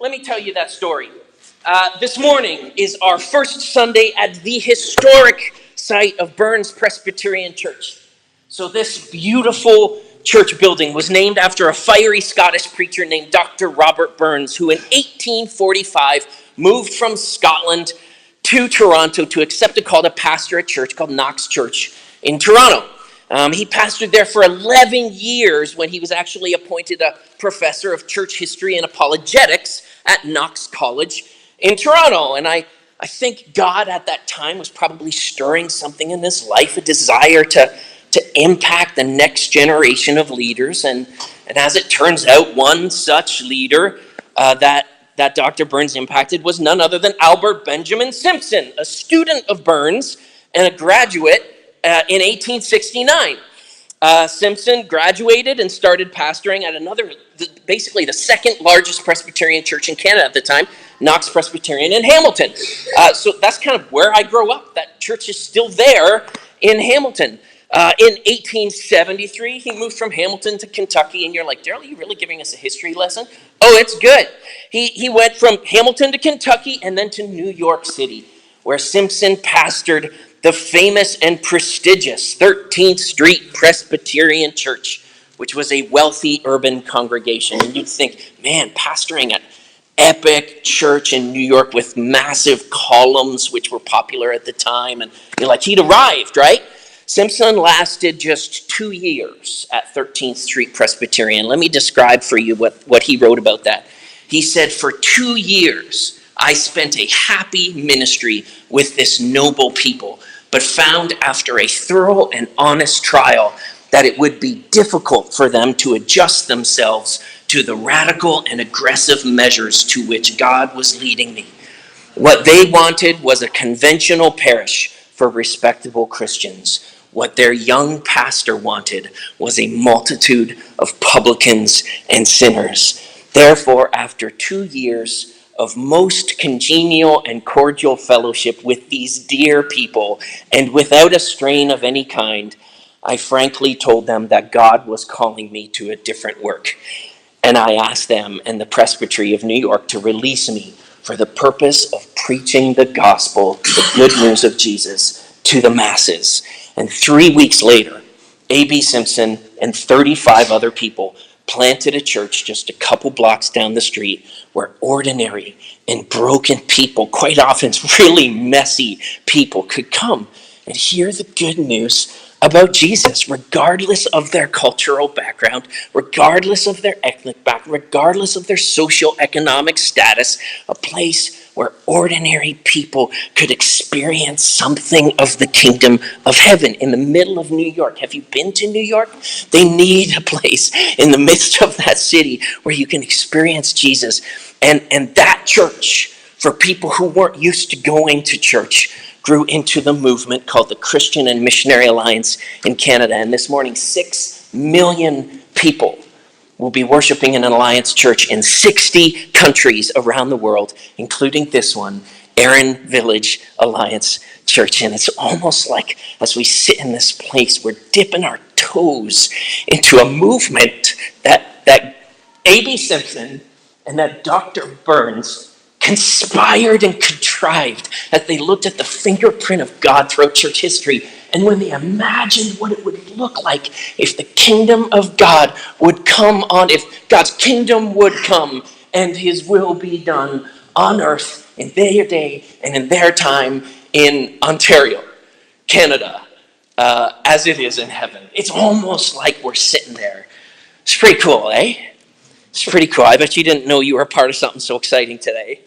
let me tell you that story. This morning is our first Sunday at the historic site of Burns Presbyterian Church. So this beautiful church building was named after a fiery Scottish preacher named Dr. Robert Burns, who in 1845 moved from Scotland to Toronto to accept a call to pastor a church called Knox Church in Toronto. He pastored there for 11 years when he was actually appointed a professor of church history and apologetics at Knox College in Toronto. And I think God at that time was probably stirring something in his life, a desire to impact the next generation of leaders. And as it turns out, one such leader that Dr. Burns impacted was none other than Albert Benjamin Simpson, a student of Burns and a graduate in 1869. Simpson graduated and started pastoring at basically the second largest Presbyterian church in Canada at the time, Knox Presbyterian in Hamilton. So that's kind of where I grew up. That church is still there in Hamilton. In 1873, he moved from Hamilton to Kentucky, and you're like, Daryl, are you really giving us a history lesson? Oh, it's good. He went from Hamilton to Kentucky and then to New York City, where Simpson pastored the famous and prestigious 13th Street Presbyterian Church, which was a wealthy urban congregation. And you'd think, man, pastoring an epic church in New York with massive columns, which were popular at the time, and you're like, he'd arrived, right? Simpson lasted just 2 years at 13th Street Presbyterian. Let me describe for you what he wrote about that. He said, for 2 years, I spent a happy ministry with this noble people, but found after a thorough and honest trial that it would be difficult for them to adjust themselves to the radical and aggressive measures to which God was leading me. What they wanted was a conventional parish for respectable Christians. What their young pastor wanted was a multitude of publicans and sinners. Therefore, after 2 years of most congenial and cordial fellowship with these dear people, and without a strain of any kind, I frankly told them that God was calling me to a different work. And I asked them and the Presbytery of New York to release me for the purpose of preaching the gospel, the good news of Jesus, to the masses. And 3 weeks later, A.B. Simpson and 35 other people planted a church just a couple blocks down the street where ordinary and broken people, quite often really messy people, could come and hear the good news about Jesus, regardless of their cultural background, regardless of their ethnic background, regardless of their socioeconomic status, a place where ordinary people could experience something of the kingdom of heaven in the middle of New York. Have you been to New York? They need a place in the midst of that city where you can experience Jesus. And that church, for people who weren't used to going to church, grew into the movement called the Christian and Missionary Alliance in Canada. And this morning, 6 million people will be worshiping in an Alliance church in 60 countries around the world, including this one, Erin Village Alliance Church. And it's almost like as we sit in this place, we're dipping our toes into a movement that A.B. Simpson and that Dr. Burns conspired and contrived as they looked at the fingerprint of God throughout church history. And when they imagined what it would look like if the kingdom of God would come on, if God's kingdom would come and his will be done on earth in their day and in their time in Ontario, Canada, as it is in heaven. It's almost like we're sitting there. It's pretty cool, eh? It's pretty cool. I bet you didn't know you were a part of something so exciting today.